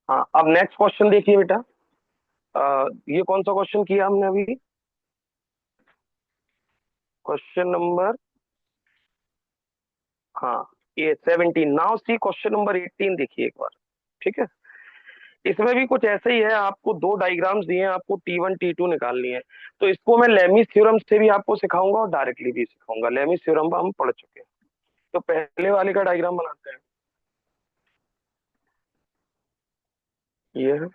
हाँ, अब next question देखिए बेटा। ये कौन सा क्वेश्चन किया हमने अभी? क्वेश्चन नंबर, हाँ, ये 17। नाउ सी क्वेश्चन नंबर 18 देखिए एक बार। ठीक है, इसमें भी कुछ ऐसे ही है। आपको दो डायग्राम्स दिए हैं, आपको T1 T2 निकालनी है। तो इसको मैं लेमिस थ्योरम से भी आपको सिखाऊंगा और डायरेक्टली भी सिखाऊंगा। लेमिस थ्योरम हम पढ़ चुके हैं। तो पहले वाले का डायग्राम बनाते हैं। ये है,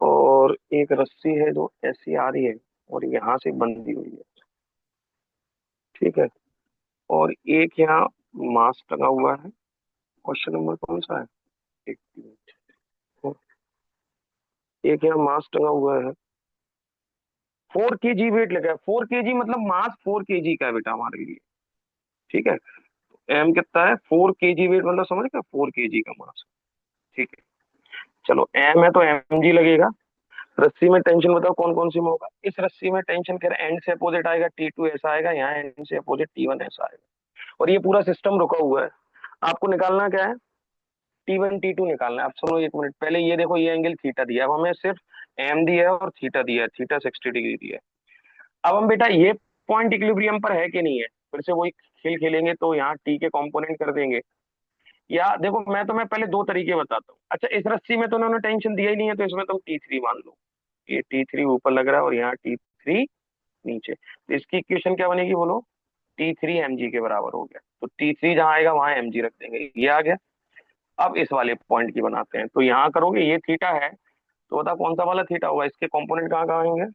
और एक रस्सी है जो ऐसी आ रही है और यहाँ से बंधी हुई है। ठीक है, और एक यहाँ मास टंगा हुआ है। क्वेश्चन नंबर कौन सा है? एक मिनट। एक यहाँ मास टंगा हुआ है। 4 kg वेट लगा है। 4 kg मतलब मास 4 kg का है बेटा हमारे लिए। ठीक है, एम कितना है? 4 kg वेट मतलब समझ गया, 4 kg का मास। ठीक है, चलो एम है तो एम जी लगेगा। रस्सी में टेंशन बताओ कौन कौन सी में होगा। इस रस्सी में टेंशन कह रहे एंड से अपोजिट आएगा T2 ऐसा आएगा, यहाँ एंड से अपोजिट T1 ऐसा आएगा। और ये पूरा सिस्टम रुका हुआ है। आपको निकालना क्या है? T1 T2 निकालना है। अब सुनो एक मिनट, पहले ये देखो, ये एंगल थीटा दिया है। अब हमें सिर्फ एम दिया है और थीटा दिया है, थीटा 60 डिग्री दिया है। अब हम बेटा ये पॉइंट इक्विलिब्रियम पर है कि नहीं है, फिर से वही खेल खेलेंगे। तो यहाँ टी के कंपोनेंट कर देंगे। या देखो, मैं पहले दो तरीके बताता हूँ। अच्छा, इस रस्सी में तो उन्होंने टेंशन दिया ही नहीं है, तो इसमें तुम T3 मान लो। ये T3 ऊपर लग रहा है और यहाँ T3 नीचे। तो इसकी इक्वेशन क्या बनेगी बोलो? T3 mg के बराबर हो गया। तो T3 जहां आएगा वहां mg रख देंगे, ये आ गया। अब इस वाले पॉइंट की बनाते हैं। तो यहाँ करोगे, ये थीटा है, तो बता कौन सा वाला थीटा होगा? इसके कंपोनेंट कहाँ कहाँ आएंगे?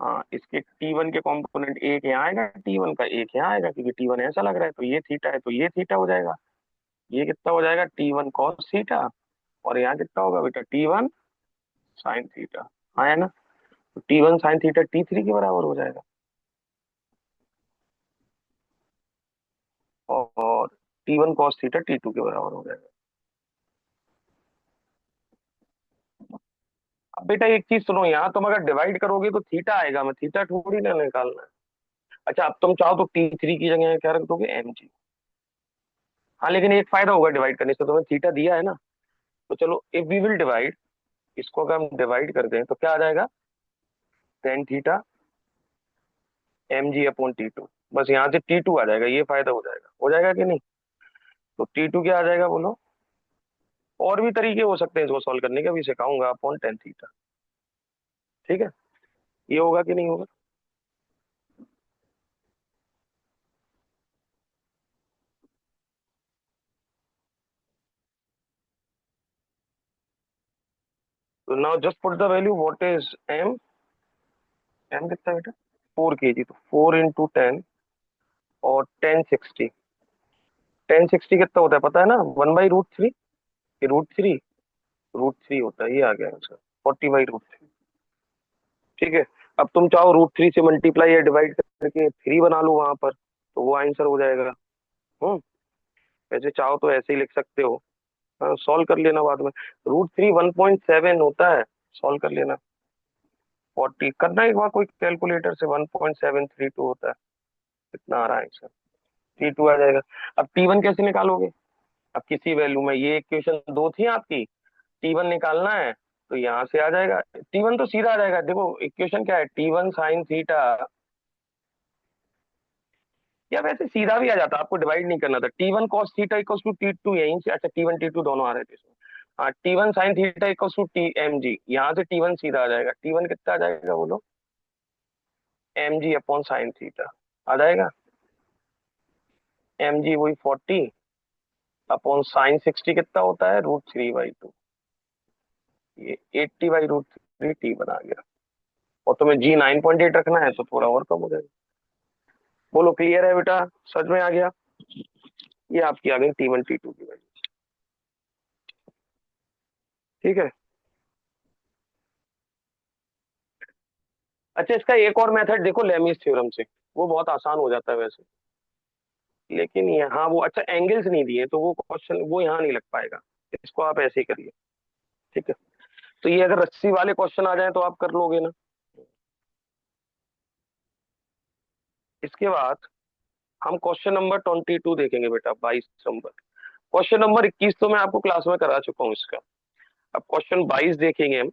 हाँ, इसके T1 के कंपोनेंट एक यहाँ आएगा, T1 का एक यहाँ आएगा, क्योंकि T1 ऐसा लग रहा है तो ये थीटा है, तो ये थीटा हो जाएगा। ये कितना हो जाएगा? T1 cos theta. और यहाँ कितना होगा बेटा? T1 sin theta. हाँ है ना? तो T1 sin थीटा T3 के बराबर हो जाएगा। और T1 cos थीटा T2 के बराबर हो जाएगा। अब बेटा एक चीज सुनो, यहाँ तुम अगर डिवाइड करोगे तो थीटा आएगा, मैं थीटा थोड़ी ना निकालना है। अच्छा, अब तुम चाहो तो T3 की जगह क्या रख दोगे? mg। हाँ, लेकिन एक फायदा होगा डिवाइड करने से, तुम्हें थीटा दिया है ना। तो चलो, इफ वी विल डिवाइड, इसको अगर हम डिवाइड कर दें तो क्या आ जाएगा? Tan theta mg/T2। बस यहाँ से T2 आ जाएगा, ये फायदा हो जाएगा कि नहीं? तो T2 क्या आ जाएगा बोलो? और भी तरीके हो सकते हैं इसको सॉल्व करने के, अभी सिखाऊंगा। Upon tan theta. ठीक है, ये होगा कि नहीं होगा? तो now just put the value, what is m? M कितना है बेटा? 4 kg। तो 4 × 10 और 1060। 1060 कितना होता है पता है ना? 1/√3। √3, √3 होता है, ये आ गया आंसर। 40/√3। ठीक है, अब तुम चाहो √3 से मल्टीप्लाई या डिवाइड करके 3 बना लो वहां पर, तो वो आंसर हो जाएगा। हम्म, वैसे चाहो तो ऐसे ही लिख सकते हो। सॉल्व कर लेना बाद में। √3 1.7 होता है, सॉल्व कर लेना। 40 करना एक बार कोई कैलकुलेटर से, 1.732 होता है। कितना आ रहा है आंसर? T2 आ जाएगा। अब T1 कैसे निकालोगे? अब किसी वैल्यू में, ये इक्वेशन दो थी आपकी, T1 निकालना है तो यहाँ से आ जाएगा। T1 तो सीधा आ जाएगा। देखो इक्वेशन क्या है? T1 sin थीटा, या वैसे सीधा भी आ जाता, आपको डिवाइड नहीं करना था। T1 cos theta equal to T2, यहीं से। अच्छा, T1 T2 दोनों आ रहे थे इसमें। हाँ, T1 sin theta equal to T m g, यहाँ से T1 सीधा आ जाएगा। T1 कितना आ जाएगा बोलो? mg/sin थीटा आ जाएगा। mg वही 40/sin 60 कितना होता है? √3/2। ये 80/√3 टी बना गया। और तुम्हें जी 9.8 रखना है तो थोड़ा और कम हो जाएगा। बोलो क्लियर है बेटा? समझ में आ गया? ये आपकी आ गई T1 T2 की वैल्यू। ठीक है। अच्छा, इसका एक और मेथड देखो लेमिस थ्योरम से, वो बहुत आसान हो जाता है वैसे। लेकिन यहाँ वो, अच्छा, एंगल्स नहीं दिए तो वो क्वेश्चन वो यहाँ नहीं लग पाएगा। इसको आप ऐसे ही करिए। ठीक है, तो ये अगर रस्सी वाले क्वेश्चन आ जाए तो आप कर लोगे ना। इसके बाद हम क्वेश्चन नंबर 22 देखेंगे बेटा, 22 नंबर। क्वेश्चन नंबर 21 तो मैं आपको क्लास में करा चुका हूँ इसका। अब क्वेश्चन 22 देखेंगे हम।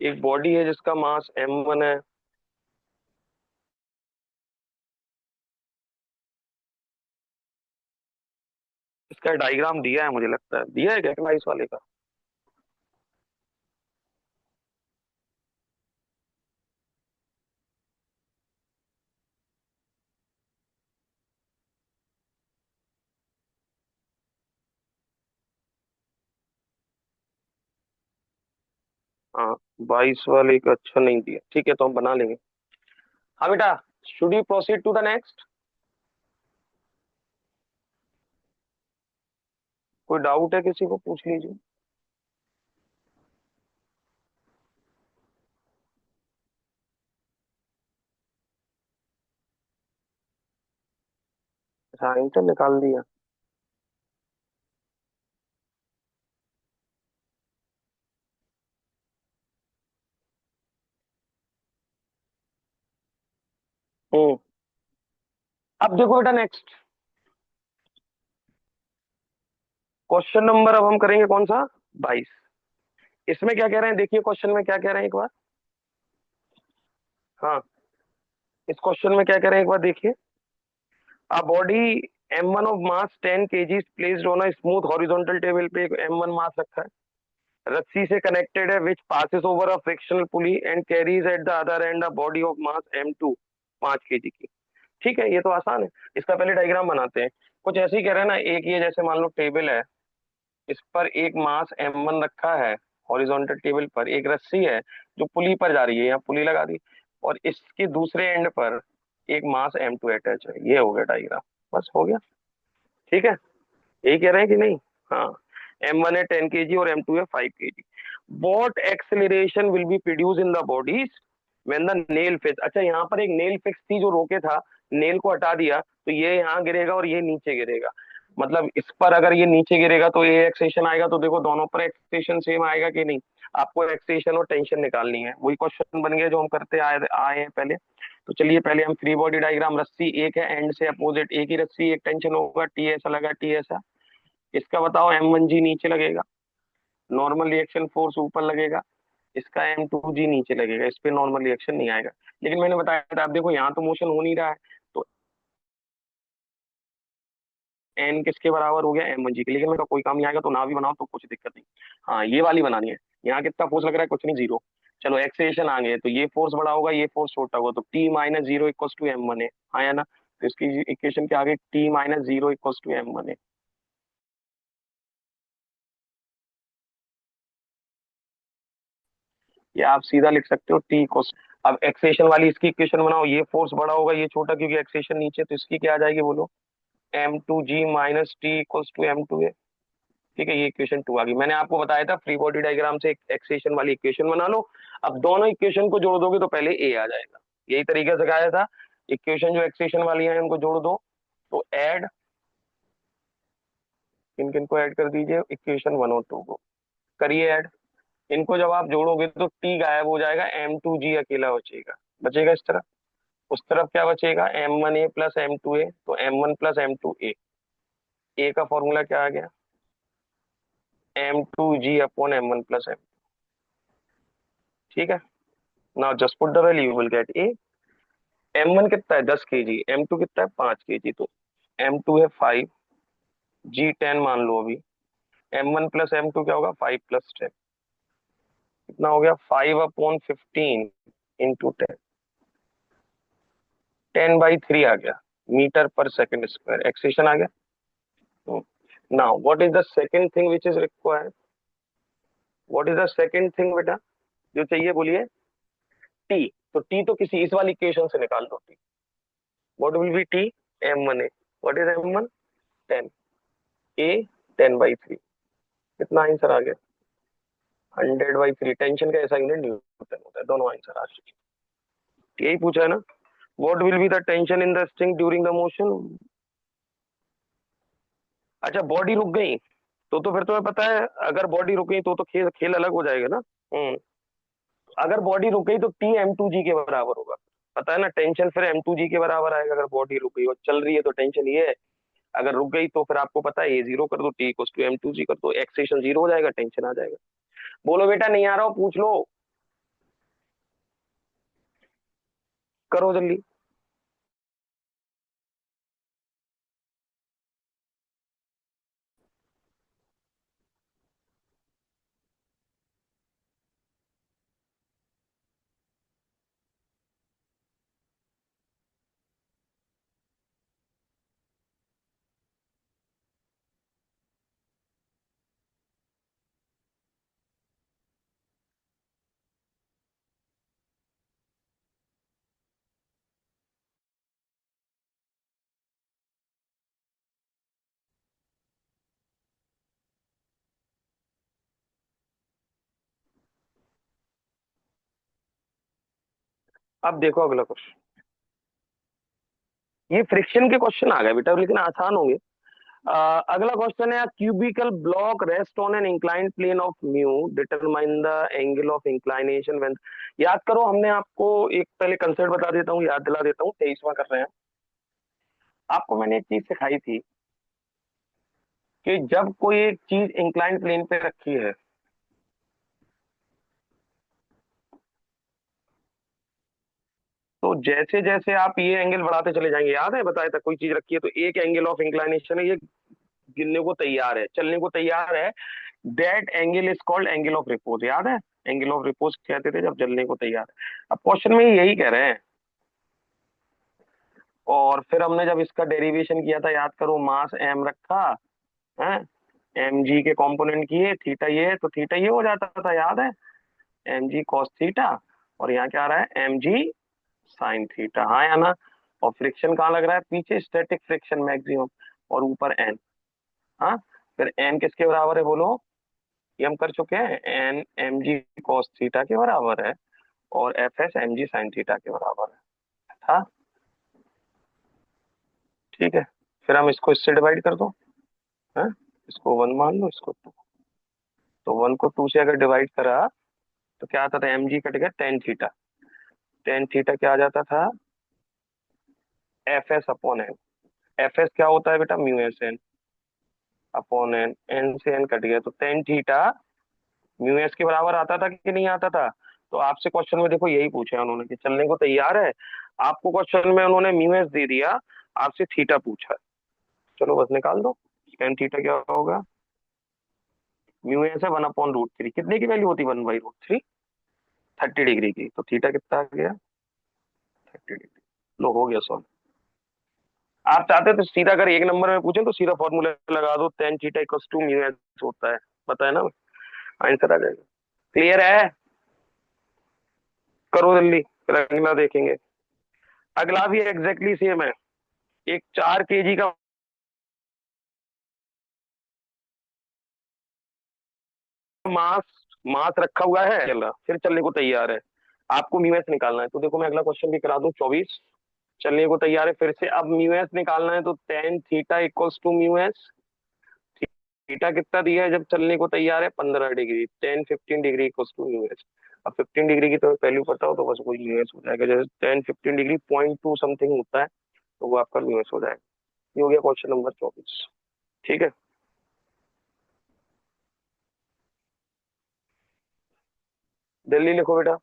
एक बॉडी है जिसका मास m1 है। इसका डायग्राम दिया है, मुझे लगता है दिया है क्या 22 वाले का। हाँ, 22 वाले का अच्छा नहीं दिया, ठीक है तो हम बना लेंगे। हाँ बेटा, should you proceed to the next? कोई डाउट है किसी को, पूछ लीजिए। हाँ, इंटर निकाल दिया। हम्म। अब देखो बेटा नेक्स्ट क्वेश्चन नंबर, अब हम करेंगे कौन सा? 22। इसमें क्या कह रहे हैं, देखिए क्वेश्चन में क्या कह रहे हैं एक बार। हाँ, इस क्वेश्चन में क्या कह रहे हैं एक बार देखिए। A body m1 of mass 10 kg placed on a smooth horizontal table पे एक m1 मास रखा है, रस्सी से कनेक्टेड है, विच passes over a frictional pulley and carries at the other and a body of mass m2 5 kg की। ठीक है, ये तो आसान है। इसका पहले डायग्राम बनाते हैं। कुछ ऐसे ही कह रहे हैं ना, एक ये जैसे मान लो टेबल है, इस पर एक मास m1 रखा है हॉरिजॉन्टल टेबल पर, एक रस्सी है जो पुली पर जा रही है, यहाँ पुली लगा दी, और इसके दूसरे एंड पर एक मास m2 अटैच है। ये हो गया डायग्राम, बस हो गया। ठीक है, यही कह रहे हैं कि नहीं? हाँ, m1 है 10 kg और m2 है 5 kg। What acceleration will be produce in the bodies when the nail fix. अच्छा, यहाँ पर एक नेल फिक्स थी जो रोके था, नेल को हटा दिया तो ये यहाँ गिरेगा और ये नीचे गिरेगा। मतलब इस पर अगर ये नीचे गिरेगा तो ये एक्सेशन आएगा, तो देखो दोनों पर एक्सेशन सेम आएगा कि नहीं। आपको एक्सेशन और टेंशन निकालनी है, वही क्वेश्चन बन गया जो हम करते आए आए हैं पहले। तो चलिए पहले हम फ्री बॉडी डायग्राम, रस्सी एक है, एंड से अपोजिट एक ही रस्सी, एक टेंशन होगा, टी ऐसा लगा, टी ऐसा। इसका बताओ m1g नीचे लगेगा, नॉर्मल रिएक्शन फोर्स ऊपर लगेगा, इसका m2g नीचे लगेगा, इस पे नॉर्मल रिएक्शन नहीं आएगा। लेकिन मैंने बताया था, आप देखो यहाँ तो मोशन हो नहीं रहा है, तो n किसके बराबर हो गया, m1g के। लेकिन मेरा कोई काम नहीं आएगा तो ना भी बनाओ तो कुछ दिक्कत नहीं। हाँ, ये वाली बनानी है। यहाँ कितना फोर्स लग रहा है, कुछ नहीं, जीरो। चलो एक्सेलेरेशन आ गए, तो ये फोर्स बड़ा होगा, ये फोर्स छोटा होगा, तो t minus zero equal to m1 है। हाँ या ना? तो इसकी इक्वेशन के आगे t minus zero equal to m1 है। या आप सीधा लिख सकते हो टी को। अब एक्सेशन वाली इसकी इक्वेशन बनाओ, ये फोर्स बड़ा होगा, ये छोटा, क्योंकि एक्सेशन नीचे, तो इसकी क्या आ जाएगी बोलो, m2g minus T equals to m2 है। ठीक है, ये इक्वेशन 2 आ गई। मैंने आपको बताया था फ्री बॉडी डायग्राम से एक एक्सेशन वाली इक्वेशन बना लो। अब दोनों इक्वेशन को जोड़ दोगे तो पहले ए आ जाएगा। यही तरीका सिखाया था। इक्वेशन जो एक्सेशन वाली है उनको जोड़ दो, तो ऐड, किन किन को ऐड कर दीजिए, इक्वेशन 1 और 2 को करिए ऐड। इनको जब आप जोड़ोगे तो टी गायब हो जाएगा, m2g अकेला बचेगा, बचेगा इस तरह। उस तरफ क्या बचेगा, m1a प्लस m2a, तो m1 प्लस m2a। ए का फॉर्मूला क्या आ गया, m2g upon m1 plus m। ठीक है, now just put the value, you will get A. m1 कितना है, 10 kg, m2 कितना है, 5 kg, तो m2 है 5, g 10 मान लो अभी। m1 प्लस m2 क्या होगा, 5 + 10, कितना हो गया, 5/15 इंटू 10, 10/3 आ गया, metre per second square, accession आ गया। Now what is the second thing which is required, what is the second thing बेटा जो चाहिए, बोलिए। टी, तो टी तो किसी इस वाली इक्वेशन से निकाल दो। T, what will be T, m1 है, व्हाट इज m1, 10, a 10/3, कितना आंसर आ गया, 100/3। टेंशन का ऐसा यूनिट न्यूटन होता है। दोनों आंसर आ चुके, यही पूछा है ना। What will be the tension in the string during the motion. अच्छा, बॉडी रुक गई तो फिर तुम्हें पता है, अगर बॉडी रुक गई तो खेल खेल अलग हो जाएगा ना। हम्म। अगर बॉडी रुक गई तो टी m2g के बराबर होगा, पता है ना, टेंशन फिर m2g के बराबर आएगा अगर बॉडी रुक गई और चल रही है, तो टेंशन ये है अगर रुक गई तो फिर आपको पता है A0 कर दो, T इक्वल्स टू M2G कर दो, एक्सेशन जीरो हो जाएगा, टेंशन आ जाएगा। बोलो बेटा, नहीं आ रहा हो पूछ लो, करो जल्दी। अब देखो अगला क्वेश्चन, ये फ्रिक्शन के क्वेश्चन आ गए बेटा, लेकिन आसान होंगे। अगला क्वेश्चन है, cubical block rest on an inclined plane of mu, determine the angle of inclination when. याद करो, हमने आपको एक पहले कंसेप्ट बता देता हूँ, याद दिला देता हूँ, 23वां कर रहे हैं। आपको मैंने एक चीज सिखाई थी कि जब कोई एक चीज इंक्लाइंड प्लेन पे रखी है, तो जैसे जैसे आप ये एंगल बढ़ाते चले जाएंगे, याद है बताया था, कोई चीज रखी है तो एक एंगल ऑफ इंक्लाइनेशन है, ये गिरने को तैयार है, चलने को तैयार है, that angle is called angle of repose. याद है, एंगल ऑफ रिपोज कहते थे जब जलने को तैयार है। अब क्वेश्चन में यही कह रहे हैं। और फिर हमने जब इसका डेरिवेशन किया था, याद करो, मास एम रखा है, एम जी के कंपोनेंट किए, थीटा ये है तो थीटा ये हो जाता था, याद है, एम जी कॉस थीटा, और यहाँ क्या आ रहा है, एम जी साइन थीटा, हाँ या ना। और फ्रिक्शन कहाँ लग रहा है, पीछे, स्टैटिक फ्रिक्शन मैक्सिमम, और ऊपर एन। हाँ, फिर एन किसके बराबर है बोलो, ये हम कर चुके हैं, N m g cos theta के बराबर है, और f s m g sine theta के बराबर है। हाँ, ठीक है। फिर हम इसको इससे डिवाइड कर दो, है, इसको वन मान लो, इसको टू। तो वन को टू से अगर डिवाइड करा तो क्या आता था, एम जी कट गया, टेन थीटा, टेन थीटा क्या आ जाता था, f s upon N. F s क्या होता है बेटा, mu s N upon N, N से एन कट गया, तो टेन थीटा म्यू एस के बराबर आता था कि नहीं आता था। तो आपसे क्वेश्चन में देखो यही पूछा है उन्होंने कि चलने को तैयार है, आपको क्वेश्चन में उन्होंने म्यू एस दे दिया, आपसे थीटा पूछा है। चलो बस निकाल दो, टेन थीटा क्या होगा, म्यू एस है 1/√3, कितने की वैल्यू होती है, 1/√3, 30 डिग्री की, तो थीटा कितना आ गया, 30 डिग्री। लो हो गया सॉल्व। आप चाहते तो सीधा, अगर एक नंबर में पूछे तो सीधा फॉर्मूला लगा दो, tan theta equals to mu s होता है, पता है ना, आंसर आ जाएगा। क्लियर है, करो जल्दी, फिर अगला देखेंगे। अगला भी एग्जैक्टली सेम है, एक 4 kg का मास, मास रखा हुआ है, चल रहा, फिर चलने को तैयार है, आपको म्यू एस निकालना है। तो देखो मैं अगला क्वेश्चन भी करा दूं, 24, चलने को तैयार है, फिर से अब म्यू एस निकालना है, तो tan theta equals to mu s, थीटा कितना दिया है जब चलने को तैयार है, 15 degree, tan 15 degree equals to mu s. अब 15 डिग्री की तो वैल्यू पता हो तो बस वही म्यू एस हो जाएगा, जैसे टेन 15 डिग्री 0.2 समथिंग होता है, तो वो आपका म्यू एस हो जाएगा। ये हो गया क्वेश्चन नंबर 24। ठीक है, दिल्ली लिखो बेटा।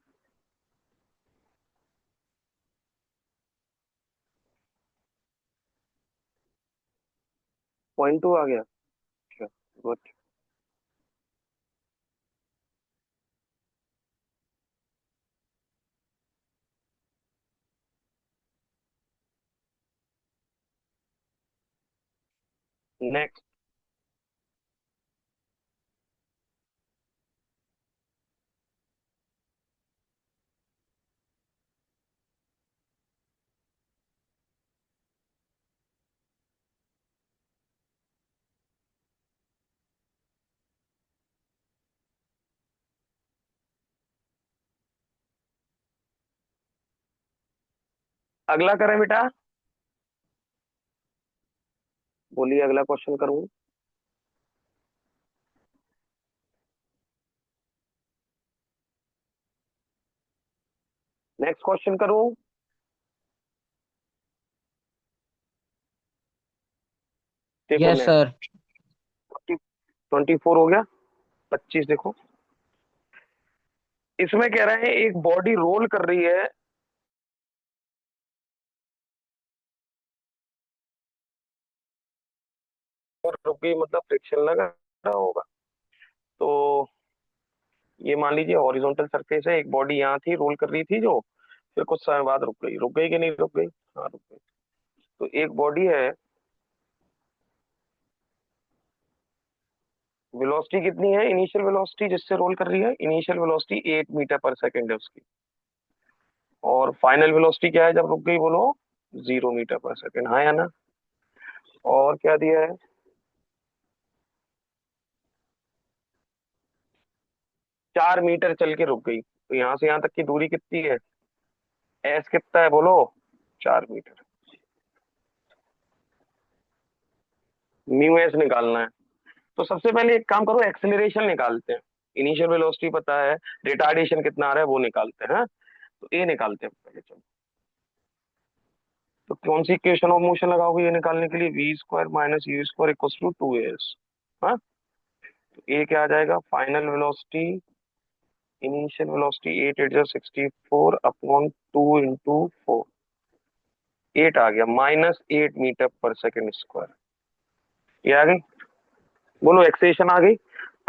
0.2 आ गया, अच्छा गुड। नेक्स्ट, अगला करें बेटा, बोलिए अगला क्वेश्चन करूं। नेक्स्ट क्वेश्चन करूं, देखो यस नेक्स्ट, सर। 24 हो गया, 25 देखो। इसमें कह रहे हैं एक बॉडी रोल कर रही है, और रुक गई, मतलब फ्रिक्शन लगा रहा होगा। तो ये मान लीजिए हॉरिजॉन्टल सरफेस है, एक बॉडी यहाँ थी, रोल कर रही थी जो, फिर कुछ समय बाद रुक गई। रुक गई कि नहीं रुक गई? हाँ रुक गई। तो एक बॉडी है, वेलोसिटी कितनी है, इनिशियल वेलोसिटी जिससे रोल कर रही है, इनिशियल वेलोसिटी 8 मीटर पर सेकेंड है उसकी। और फाइनल वेलोसिटी क्या है जब रुक गई, बोलो? 0 मीटर पर सेकेंड, हाँ या ना? और क्या दिया है? 4 मीटर चल के रुक गई, तो यहाँ से यहाँ तक की दूरी कितनी है? एस कितना है बोलो? 4 मीटर। म्यू एस निकालना है। तो सबसे पहले एक काम करो, एक्सेलरेशन निकालते हैं। इनिशियल वेलोसिटी पता है, रिटार्डेशन कितना आ रहा है वो निकालते हैं, हाँ? तो ए निकालते हैं पहले, चलो। तो कौन सी इक्वेशन ऑफ मोशन लगाओगे ये निकालने के लिए? v² - u² = 2as। हाँ, तो ए क्या आ जाएगा? फाइनल वेलोसिटी, इनिशियल वेलोसिटी 8 × 64/2 × 4, 8 आ गया, -8 मीटर पर सेकेंड स्क्वायर। ये आ गई, बोलो एक्सेशन आ गई।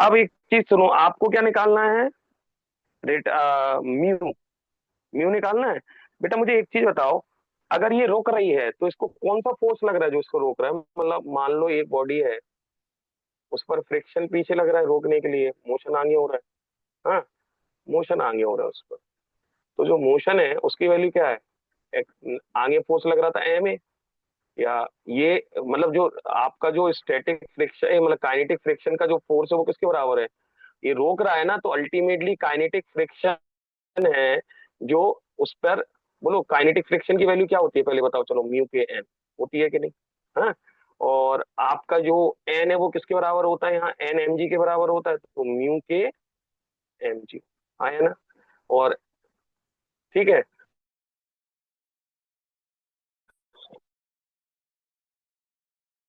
अब एक चीज सुनो, आपको क्या निकालना है? रेट म्यू, म्यू निकालना है। बेटा मुझे एक चीज बताओ, अगर ये रोक रही है तो इसको कौन सा फोर्स लग रहा है जो इसको रोक रहा है? मतलब मान लो एक बॉडी है, उस पर फ्रिक्शन पीछे लग रहा है रोकने के लिए, मोशन आगे हो रहा है, हाँ? मोशन आगे हो रहा है उस पर। तो जो मोशन है उसकी वैल्यू क्या है? आगे फोर्स लग रहा था एम ए, या ये मतलब जो आपका जो स्टैटिक फ्रिक्शन, मतलब काइनेटिक फ्रिक्शन का जो फोर्स है वो किसके बराबर है? ये रोक रहा है ना, तो अल्टीमेटली काइनेटिक फ्रिक्शन है जो उस पर, बोलो काइनेटिक फ्रिक्शन की वैल्यू क्या होती है पहले बताओ, चलो? म्यू के एन होती है कि नहीं? हाँ। और आपका जो एन है वो किसके बराबर होता है? यहाँ एन एम जी के बराबर होता है, तो म्यू के एम जी। हाँ है ना? और ठीक है,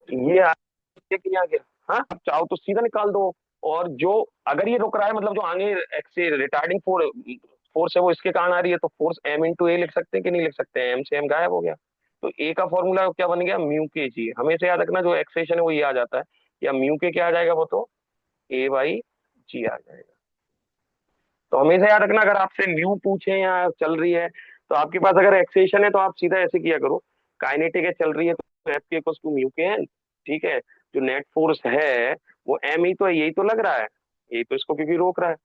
ये आ गया कि नहीं आ गया? हाँ, अब चाहो तो सीधा निकाल दो। और जो, अगर ये रुक रहा है मतलब जो आगे एक्से रिटार्डिंग फोर्स है वो इसके कारण आ रही है, तो फोर्स एम इंटू ए लिख सकते हैं कि नहीं लिख सकते हैं? एम से एम गायब हो गया। तो ए का फॉर्मूला क्या बन गया? म्यू के जी। हमेशा याद रखना, जो एक्सेशन है वो ये आ जाता है, या म्यू के क्या आ जाएगा वो, तो ए बाई जी आ जाएगा। तो हमेशा याद रखना, अगर आपसे म्यू पूछे या चल रही है, तो आपके पास अगर एक्सेशन है तो आप सीधा ऐसे किया करो, काइनेटिक है चल रही है तो एफ के इक्वल्स टू म्यू के एन। ठीक है, जो नेट फोर्स है वो एम ही तो है, यही तो लग रहा है, यही तो इसको क्योंकि रोक रहा है।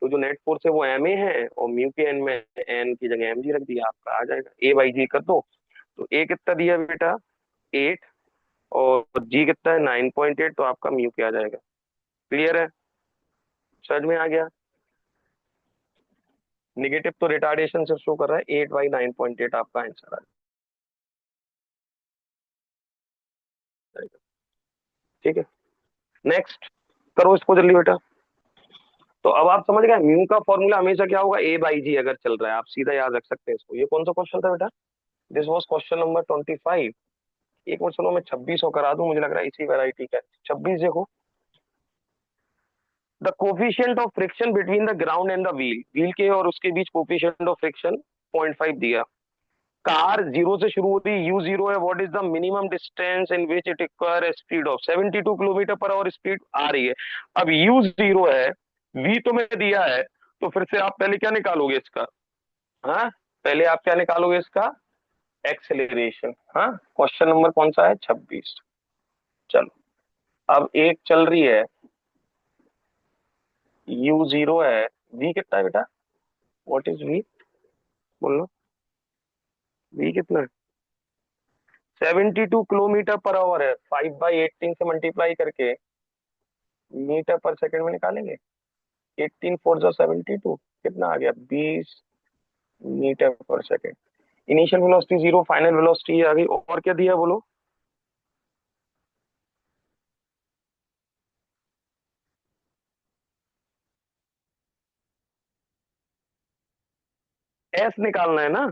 तो जो नेट फोर्स है वो एम ए है, और म्यू के एन में एन की जगह एम जी रख दिया, आपका आ जाएगा ए बाई जी कर दो। तो ए कितना दिया बेटा? 8, और जी कितना है? 9.8, तो आपका म्यू क्या आ जाएगा? क्लियर है? समझ में आ गया? निगेटिव तो रिटार्डेशन से शो कर रहा है, 8/9.8 आपका आंसर आ जाएगा। ठीक है, नेक्स्ट करो इसको जल्दी बेटा। तो अब आप समझ गए म्यू का फॉर्मूला हमेशा क्या होगा? ए बाई जी अगर चल रहा है, आप सीधा याद रख सकते हैं इसको। ये कौन सा क्वेश्चन था बेटा? This was question number 25। एक मिनट सुनो, मैं 26 करा दूं, मुझे लग रहा है इसी वैरायटी का 26 देखो। The coefficient of friction between the ground and the wheel, wheel के और उसके बीच कोफिशिएंट ऑफ फ्रिक्शन 0.5 दिया। कार जीरो से शुरू होती है, यू जीरो है, what is the minimum distance in which it require speed of 72 kilometre per hour speed आ रही है। अब यू जीरो है, वी तो मैं दिया है, तो फिर से आप पहले क्या निकालोगे इसका? हाँ, पहले आप क्या निकालोगे इसका? एक्सेलरेशन। हाँ, क्वेश्चन नंबर कौन सा है? 26। चलो, अब एक चल रही है, यू जीरो है, वी कितना है बेटा? What is v? बोलो, वी कितना है? 72 किलोमीटर पर आवर है, 5/18 से मल्टीप्लाई करके मीटर पर सेकंड में निकालेंगे। 18 4 जा 72, कितना आ गया? 20 metre per second. Initial velocity 0, final velocity आ गई, और क्या दिया बोलो? एस निकालना है ना?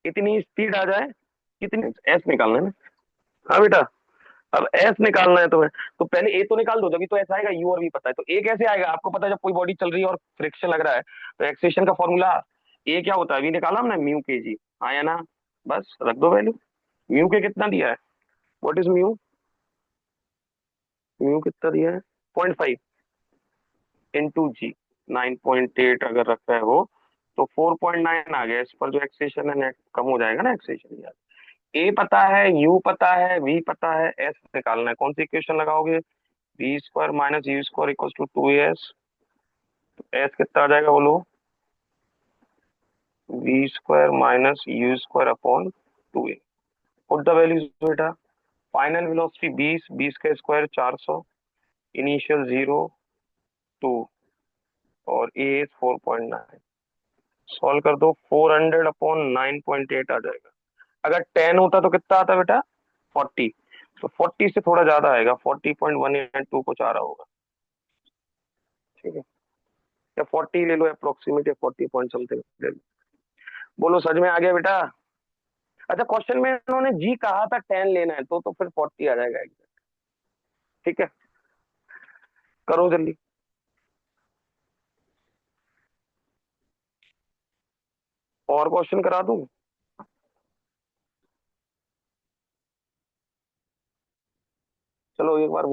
इतनी स्पीड आ जाए, कितनी, एस निकालना है ना। हाँ बेटा, अब एस निकालना है तुम्हें, तो पहले ए तो निकाल दो, जब तो एस आएगा, यू और वी पता है, तो ए कैसे आएगा आपको पता है, जब कोई बॉडी चल रही है और फ्रिक्शन लग रहा है, तो एक्सेशन का फॉर्मूला, ए क्या होता है, वी निकाला हमने, म्यू के जी। हाँ या ना, बस रख दो वैल्यू। म्यू के कितना दिया है, व्हाट इज म्यू, म्यू कितना दिया है, 0.5 इंटू जी, 9.8 अगर रखा है वो, तो 4.9 आ गया, इस पर जो एक्सेशन है नेट कम हो जाएगा ना एक्सेशन यार। ए पता है, यू पता है, वी पता है, एस निकालना है, कौन सी इक्वेशन लगाओगे, v square minus u square equal to 2as, s कितना आ जाएगा बोलो, v square minus u square upon 2a। Put the values बेटा, फाइनल वेलोसिटी 20, 20 का स्क्वायर 400, इनिशियल 0, 2, और ए इज 4.9। सॉल्व कर दो, 400 अपॉन 9.8 आ जाएगा। अगर 10 होता तो कितना आता बेटा, 40, तो 40 से थोड़ा ज्यादा आएगा, 40.182 कुछ आ रहा होगा, ठीक है, या 40 ले लो अप्रोक्सीमेट, या 40 पॉइंट समथिंग ले लो। बोलो सच में आ गया बेटा। अच्छा, क्वेश्चन में उन्होंने जी कहा था 10 लेना है, तो फिर 40 आ जाएगा exact। ठीक है, करो जल्दी। और क्वेश्चन करा दूं, चलो एक बार